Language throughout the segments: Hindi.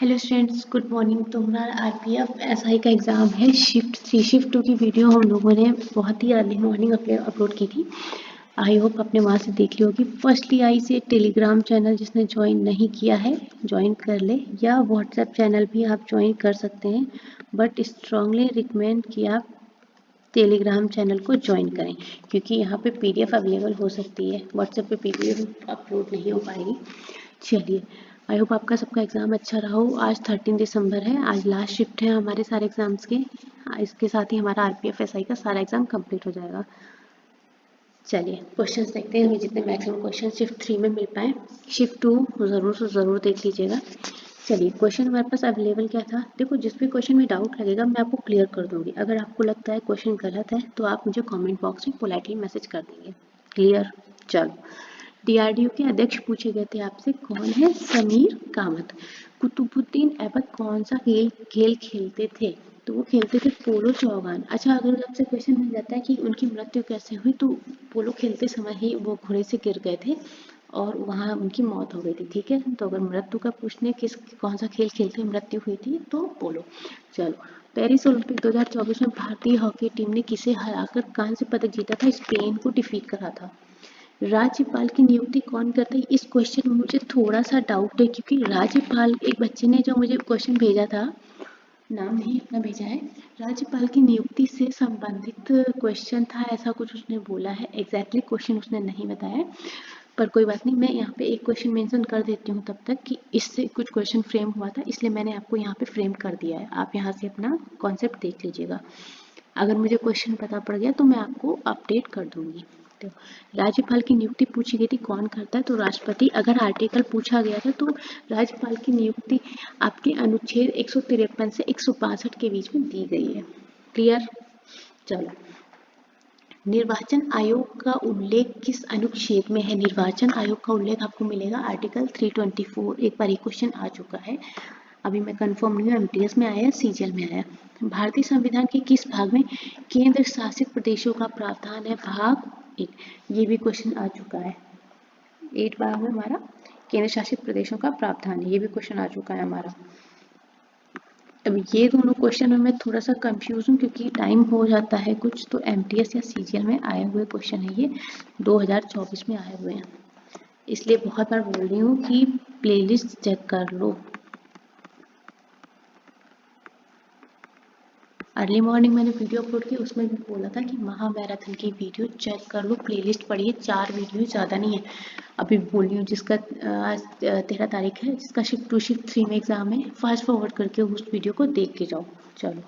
Hello students, good morning. तो हमारा आरपीएफ एसआई का एग्ज़ाम है शिफ्ट 3 शिफ्ट 2 की वीडियो हम लोगों ने बहुत ही अर्ली मॉर्निंग अपलोड की थी। आई होप आपने वहाँ से देख ली होगी। फर्स्टली आई से टेलीग्राम चैनल जिसने ज्वाइन नहीं किया है ज्वाइन कर ले, या व्हाट्सएप चैनल भी आप ज्वाइन कर सकते हैं, बट स्ट्रांगली रिकमेंड कि आप टेलीग्राम चैनल को ज्वाइन करें, क्योंकि यहाँ पे पीडीएफ अवेलेबल हो सकती है, व्हाट्सएप पे पीडीएफ अपलोड नहीं हो पाएगी। चलिए, आई होप आपका सबका एग्ज़ाम अच्छा रहा हो। आज 13 दिसंबर है, आज लास्ट शिफ्ट है हमारे सारे एग्ज़ाम्स के। इसके साथ ही हमारा आरपीएफ एसआई का सारा एग्ज़ाम कंप्लीट हो जाएगा। चलिए क्वेश्चंस देखते हैं, हमें जितने मैक्सिमम क्वेश्चन शिफ्ट 3 में मिल पाए। शिफ्ट 2 ज़रूर से ज़रूर देख लीजिएगा। चलिए, क्वेश्चन हमारे पास अवेलेबल क्या था, देखो जिस भी क्वेश्चन में डाउट लगेगा मैं आपको क्लियर कर दूंगी। अगर आपको लगता है क्वेश्चन गलत है तो आप मुझे कमेंट बॉक्स में पोलाइटली मैसेज कर देंगे। क्लियर? चलो, डीआरडीओ के अध्यक्ष पूछे गए थे आपसे, कौन है समीर कामत। कुतुबुद्दीन ऐबक कौन सा खेल खेलते थे, तो वो खेलते थे पोलो चौगान। अच्छा, अगर आपसे क्वेश्चन मिल जाता है कि उनकी मृत्यु कैसे हुई, तो पोलो खेलते समय ही वो घोड़े से गिर गए थे और वहाँ उनकी मौत हो गई थी। ठीक है, तो अगर मृत्यु का पूछने कौन सा खेल खेलते मृत्यु हुई थी, तो पोलो। चलो, पेरिस ओलंपिक 2024 में भारतीय हॉकी टीम ने किसे हराकर कांस्य पदक जीता था, स्पेन को डिफीट करा था। राज्यपाल की नियुक्ति कौन करता है, इस क्वेश्चन में मुझे थोड़ा सा डाउट है, क्योंकि राज्यपाल, एक बच्चे ने जो मुझे क्वेश्चन भेजा था, नाम नहीं अपना भेजा है, राज्यपाल की नियुक्ति से संबंधित क्वेश्चन था, ऐसा कुछ उसने बोला है। एग्जैक्टली क्वेश्चन उसने नहीं बताया, पर कोई बात नहीं, मैं यहाँ पे एक क्वेश्चन मेंशन कर देती हूँ तब तक कि इससे कुछ क्वेश्चन फ्रेम हुआ था, इसलिए मैंने आपको यहाँ पे फ्रेम कर दिया है। आप यहाँ से अपना कॉन्सेप्ट देख लीजिएगा। अगर मुझे क्वेश्चन पता पड़ गया तो मैं आपको अपडेट कर दूंगी। तो राज्यपाल की नियुक्ति पूछी गई थी, कौन करता है, तो राष्ट्रपति। अगर आर्टिकल पूछा गया था तो राज्यपाल की नियुक्ति आपके अनुच्छेद 153 से 162 के बीच में दी गई है। क्लियर? चलो, निर्वाचन आयोग का उल्लेख किस अनुच्छेद में है, निर्वाचन आयोग का उल्लेख आपको मिलेगा आर्टिकल 324। एक बार ये क्वेश्चन आ चुका है, अभी मैं कंफर्म नहीं हूँ एमटीएस में आया सीजीएल में आया। भारतीय संविधान के किस भाग में केंद्र शासित प्रदेशों का प्रावधान है, भाग 8। ये भी क्वेश्चन आ चुका है, 8 भाग में हमारा केंद्र शासित प्रदेशों का प्रावधान है, ये भी क्वेश्चन आ चुका है हमारा। अब ये दोनों क्वेश्चन में मैं थोड़ा सा कंफ्यूज हूँ, क्योंकि टाइम हो जाता है कुछ, तो एमटीएस या सीजीएल में आए हुए क्वेश्चन है, ये 2024 में आए हुए हैं, इसलिए बहुत बार बोल रही हूँ कि प्लेलिस्ट चेक कर लो। अर्ली मॉर्निंग मैंने वीडियो अपलोड की, उसमें भी बोला था कि महा मैराथन की वीडियो चेक कर लो, प्लेलिस्ट पढ़िए, 4 वीडियो ज़्यादा नहीं है। अभी बोल रही हूँ जिसका आज 13 तारीख है, जिसका शिफ्ट 2 शिफ्ट 3 में एग्जाम है, फास्ट फॉरवर्ड करके उस वीडियो को देख के जाओ। चलो,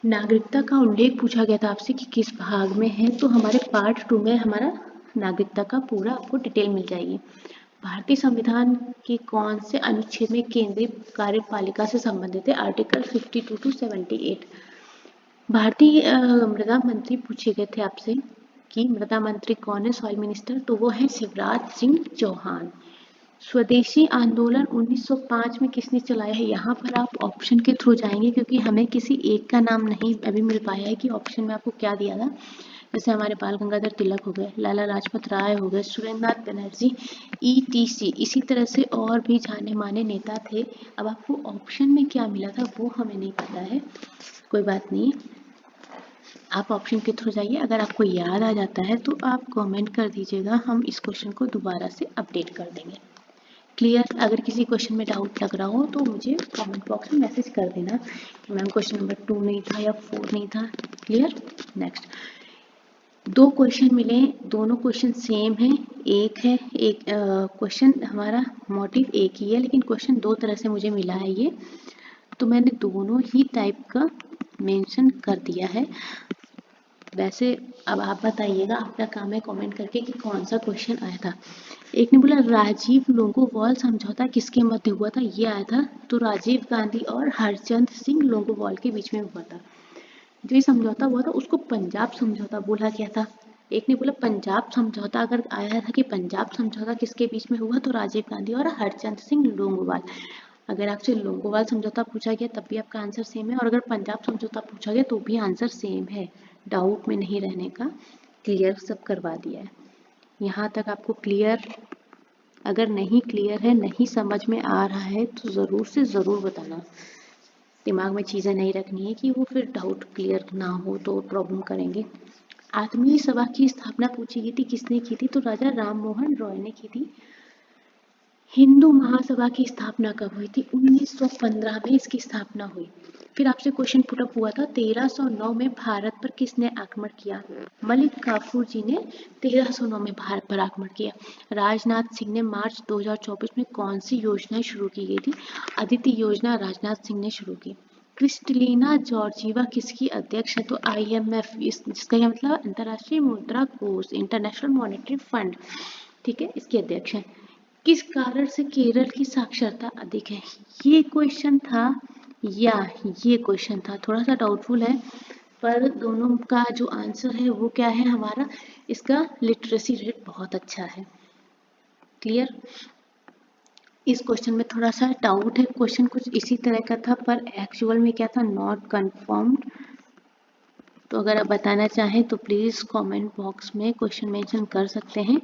नागरिकता का उल्लेख पूछा गया था आपसे कि किस भाग में है, तो हमारे पार्ट 2 में हमारा नागरिकता का पूरा आपको डिटेल मिल जाएगी। भारतीय संविधान के कौन से अनुच्छेद में केंद्रीय कार्यपालिका से संबंधित है, आर्टिकल 52 टू 78। भारतीय मृदा मंत्री पूछे गए थे आपसे कि मृदा मंत्री कौन है, सॉइल मिनिस्टर, तो वो है शिवराज सिंह चौहान। स्वदेशी आंदोलन 1905 में किसने चलाया है, यहाँ पर आप ऑप्शन के थ्रू जाएंगे, क्योंकि हमें किसी एक का नाम नहीं अभी मिल पाया है कि ऑप्शन में आपको क्या दिया था। जैसे हमारे बाल गंगाधर तिलक हो गए, लाला लाजपत राय हो गए, सुरेंद्रनाथ बनर्जी, ईटीसी, इसी तरह से और भी जाने माने नेता थे। अब आपको ऑप्शन में क्या मिला था वो हमें नहीं पता है, कोई बात नहीं, आप ऑप्शन के थ्रू जाइए। अगर आपको याद आ जाता है तो आप कमेंट कर दीजिएगा, हम इस क्वेश्चन को दोबारा से अपडेट कर देंगे। क्लियर? अगर किसी क्वेश्चन में डाउट लग रहा हो तो मुझे कमेंट बॉक्स में मैसेज कर देना कि मैम क्वेश्चन नंबर 2 नहीं था या 4 नहीं था। क्लियर? नेक्स्ट, 2 क्वेश्चन मिले, दोनों क्वेश्चन सेम है, एक है, एक क्वेश्चन हमारा मोटिव एक ही है, लेकिन क्वेश्चन 2 तरह से मुझे मिला है ये, तो मैंने दोनों ही टाइप का मेंशन कर दिया है। वैसे अब आप बताइएगा, आपका काम है कमेंट करके कि कौन सा क्वेश्चन आया था। एक ने बोला राजीव लोंगोवाल समझौता किसके मध्य हुआ था, ये आया था, तो राजीव गांधी और हरचंद सिंह लोंगोवाल के बीच में हुआ था। जो ये समझौता हुआ था उसको पंजाब समझौता बोला गया था। एक ने बोला पंजाब समझौता, अगर आया था कि पंजाब समझौता किसके बीच में हुआ, तो राजीव गांधी और हरचंद सिंह लोंगोवाल। अगर आपसे लोंगोवाल समझौता पूछा गया तब भी आपका आंसर सेम है, और अगर पंजाब समझौता पूछा गया तो भी आंसर सेम है, डाउट में नहीं रहने का। क्लियर सब करवा दिया है, यहाँ तक आपको क्लियर? अगर नहीं क्लियर है, नहीं समझ में आ रहा है तो ज़रूर से ज़रूर बताना। दिमाग में चीज़ें नहीं रखनी है कि वो फिर डाउट क्लियर ना हो तो प्रॉब्लम करेंगे। आत्मीय सभा की स्थापना पूछी गई थी, किसने की थी? तो राजा राम मोहन रॉय ने की थी। हिंदू महासभा की स्थापना कब हुई थी? 1915 में इसकी स्थापना हुई। फिर आपसे क्वेश्चन पुटअप हुआ था 1309 में भारत पर किसने आक्रमण किया? मलिक काफूर जी ने 1309 में भारत पर आक्रमण किया। राजनाथ सिंह ने मार्च 2024 में कौन सी योजना शुरू की गई थी? अदिति योजना राजनाथ सिंह ने शुरू की। क्रिस्टलिना जॉर्जीवा किसकी अध्यक्ष है? तो IMF, जिसका क्या मतलब? अंतर्राष्ट्रीय मुद्रा कोष, इंटरनेशनल मॉनेटरी फंड, ठीक है, इसके अध्यक्ष हैं। किस कारण से केरल की साक्षरता अधिक है? ये क्वेश्चन था या ये क्वेश्चन था, थोड़ा सा डाउटफुल है, पर दोनों का जो आंसर है वो क्या है हमारा? इसका लिटरेसी रेट बहुत अच्छा है। क्लियर? इस क्वेश्चन में थोड़ा सा डाउट है, क्वेश्चन कुछ इसी तरह का था पर एक्चुअल में क्या था? Not confirmed. तो अगर आप बताना चाहें तो प्लीज कमेंट बॉक्स में क्वेश्चन मेंशन कर सकते हैं।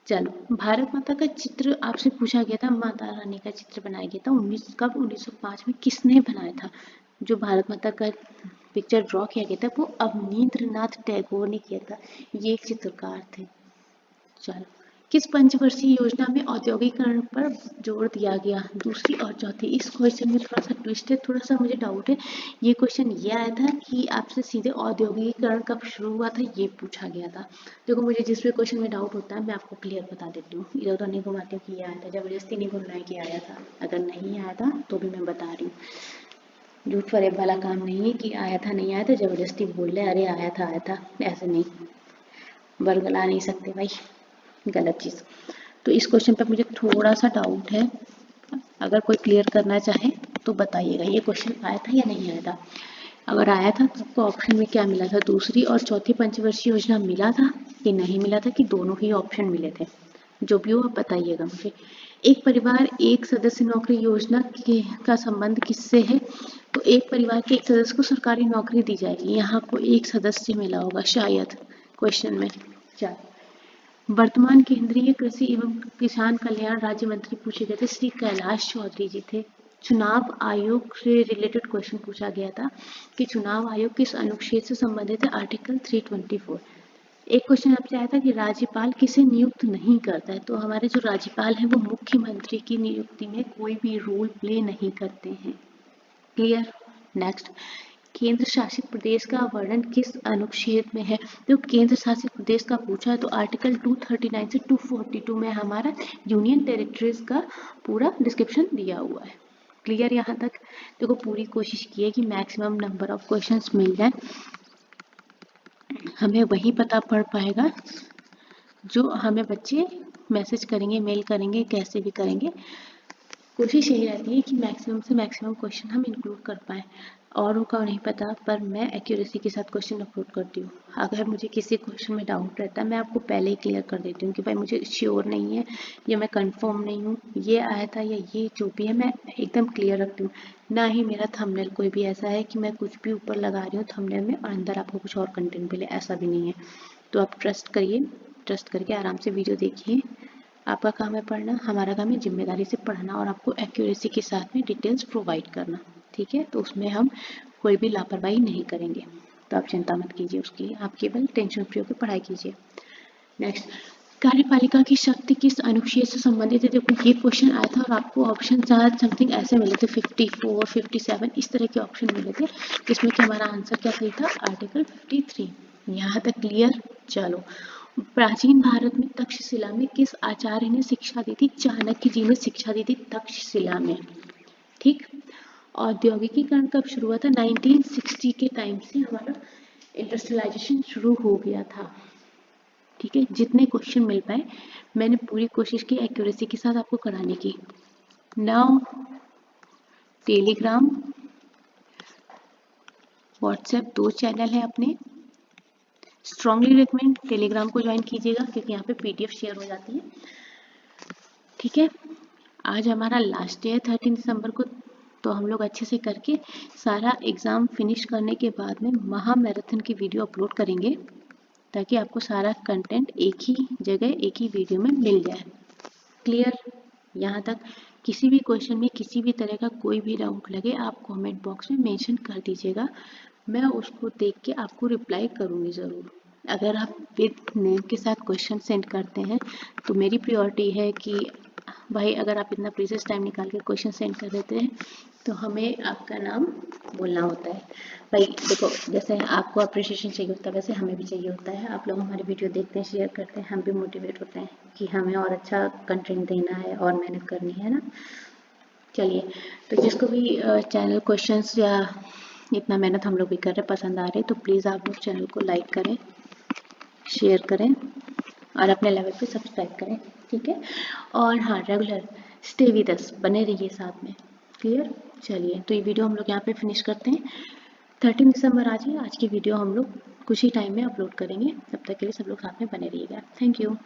चलो, भारत माता का चित्र आपसे पूछा गया था, माता रानी का चित्र बनाया गया था 1905 में, किसने बनाया था? जो भारत माता का पिक्चर ड्रॉ किया गया था वो अवनींद्रनाथ टैगोर ने किया था, ये एक चित्रकार थे। चलो, किस पंचवर्षीय योजना में औद्योगिकरण पर जोर दिया गया? दूसरी और चौथी। इस क्वेश्चन में थोड़ा सा ट्विस्ट है, थोड़ा सा मुझे डाउट है। ये क्वेश्चन ये आया था कि आपसे सीधे औद्योगिकरण कब शुरू हुआ था ये पूछा गया था। देखो, मुझे जिस भी क्वेश्चन में डाउट होता है मैं आपको क्लियर बता देती हूँ, इधर उधर नहीं घुमाती हूँ कि ये आया था, जबरदस्ती नहीं बोलना है कि आया था। अगर नहीं आया था तो भी मैं बता रही हूँ, झूठ फरेब वाला काम नहीं है कि आया था नहीं आया था जबरदस्ती बोल रहे अरे आया था, ऐसे नहीं, बरगला नहीं सकते भाई, गलत चीज़। तो इस क्वेश्चन पर मुझे थोड़ा सा डाउट है, अगर कोई क्लियर करना चाहे तो बताइएगा, ये क्वेश्चन आया था या नहीं आया था? अगर आया था तो आपको ऑप्शन में क्या मिला था? दूसरी और चौथी पंचवर्षीय योजना मिला था कि नहीं मिला था, कि दोनों ही ऑप्शन मिले थे? जो भी हो आप बताइएगा मुझे। एक परिवार एक सदस्य नौकरी योजना के का संबंध किससे है? तो एक परिवार के एक सदस्य को सरकारी नौकरी दी जाएगी, यहाँ को एक सदस्य मिला होगा शायद क्वेश्चन में। चल, वर्तमान केंद्रीय कृषि एवं किसान कल्याण राज्य मंत्री पूछे गए थे, श्री कैलाश चौधरी जी थे। चुनाव आयोग से रिलेटेड क्वेश्चन पूछा गया था कि चुनाव आयोग किस अनुच्छेद से संबंधित है? आर्टिकल 324। एक क्वेश्चन आपसे आया था कि राज्यपाल किसे नियुक्त नहीं करता है? तो हमारे जो राज्यपाल हैं वो मुख्यमंत्री की नियुक्ति में कोई भी रोल प्ले नहीं करते हैं। क्लियर? नेक्स्ट, केंद्र शासित प्रदेश का वर्णन किस अनुच्छेद में है? तो केंद्र शासित प्रदेश का पूछा है तो आर्टिकल 239 से 242 में हमारा यूनियन टेरिटरीज का पूरा डिस्क्रिप्शन दिया हुआ है। क्लियर यहाँ तक? देखो, पूरी कोशिश की है कि मैक्सिमम नंबर ऑफ क्वेश्चंस मिल जाए, हमें वही पता पड़ पाएगा जो हमें बच्चे मैसेज करेंगे, मेल करेंगे, कैसे भी करेंगे। कोशिश यही रहती है कि मैक्सिमम से मैक्सिमम क्वेश्चन हम इंक्लूड कर पाएँ। औरों का नहीं पता, पर मैं एक्यूरेसी के साथ क्वेश्चन अपलोड करती हूँ। अगर मुझे किसी क्वेश्चन में डाउट रहता है मैं आपको पहले ही क्लियर कर देती हूँ कि भाई मुझे श्योर नहीं है या मैं कंफर्म नहीं हूँ, ये आया था या ये जो भी है मैं एकदम क्लियर रखती हूँ। ना ही मेरा थंबनेल कोई भी ऐसा है कि मैं कुछ भी ऊपर लगा रही हूँ थंबनेल में और अंदर आपको कुछ और कंटेंट मिले, ऐसा भी नहीं है। तो आप ट्रस्ट करिए, ट्रस्ट करके आराम से वीडियो देखिए। आपका काम है पढ़ना, हमारा काम है जिम्मेदारी से पढ़ना और आपको एक्यूरेसी के साथ में डिटेल्स प्रोवाइड करना, ठीक है? तो उसमें हम कोई भी लापरवाही नहीं करेंगे, तो आप चिंता मत कीजिए उसकी, आप केवल टेंशन फ्री होकर पढ़ाई कीजिए। नेक्स्ट, कार्यपालिका की शक्ति किस अनुच्छेद से संबंधित है? देखो, ये क्वेश्चन आया था और आपको ऑप्शन शायद समथिंग ऐसे मिले थे 54, 57 इस तरह के ऑप्शन मिले थे, जिसमें कि हमारा आंसर क्या सही था? आर्टिकल 53। यहाँ तक क्लियर? चलो, प्राचीन भारत में तक्षशिला में किस आचार्य ने शिक्षा दी थी? चाणक्य जी ने शिक्षा दी थी तक्षशिला में, ठीक? औद्योगिकीकरण कब शुरू हुआ था? 1960 के टाइम से हमारा इंडस्ट्रियलाइजेशन शुरू हो गया था, ठीक है? जितने क्वेश्चन मिल पाए मैंने पूरी कोशिश की एक्यूरेसी के साथ आपको कराने की। नाउ टेलीग्राम, व्हाट्सएप 2 चैनल है अपने, स्ट्रांगली रिकमेंड टेलीग्राम को ज्वाइन कीजिएगा क्योंकि यहाँ पे PDF शेयर हो जाती है, ठीक है? आज हमारा लास्ट डे है 13 दिसंबर को, तो हम लोग अच्छे से करके सारा एग्ज़ाम फिनिश करने के बाद में महा मैराथन की वीडियो अपलोड करेंगे ताकि आपको सारा कंटेंट एक ही जगह एक ही वीडियो में मिल जाए। क्लियर? यहाँ तक किसी भी क्वेश्चन में किसी भी तरह का कोई भी डाउट लगे आप कमेंट बॉक्स में मेंशन कर दीजिएगा, मैं उसको देख के आपको रिप्लाई करूँगी ज़रूर। अगर आप विद नेम के साथ क्वेश्चन सेंड करते हैं तो मेरी प्रायोरिटी है कि भाई अगर आप इतना प्रीशियस टाइम निकाल के क्वेश्चन सेंड कर देते हैं तो हमें आपका नाम बोलना होता है। भाई देखो, जैसे आपको अप्रिशिएशन चाहिए होता है वैसे हमें भी चाहिए होता है। आप लोग हमारी वीडियो देखते हैं, शेयर करते हैं, हम भी मोटिवेट होते हैं कि हमें और अच्छा कंटेंट देना है और मेहनत करनी है ना। चलिए, तो जिसको भी चैनल क्वेश्चंस या इतना मेहनत हम लोग भी कर रहे हैं पसंद आ रहे तो प्लीज़ आप लोग चैनल को लाइक करें, शेयर करें और अपने लेवल पे सब्सक्राइब करें, ठीक है? और हाँ, रेगुलर स्टे विद अस, बने रहिए साथ में। क्लियर? चलिए, तो ये वीडियो हम लोग यहाँ पे फिनिश करते हैं। 13 दिसंबर आज है, आज की वीडियो हम लोग कुछ ही टाइम में अपलोड करेंगे। तब तक के लिए सब लोग साथ में बने रहिएगा। Thank you.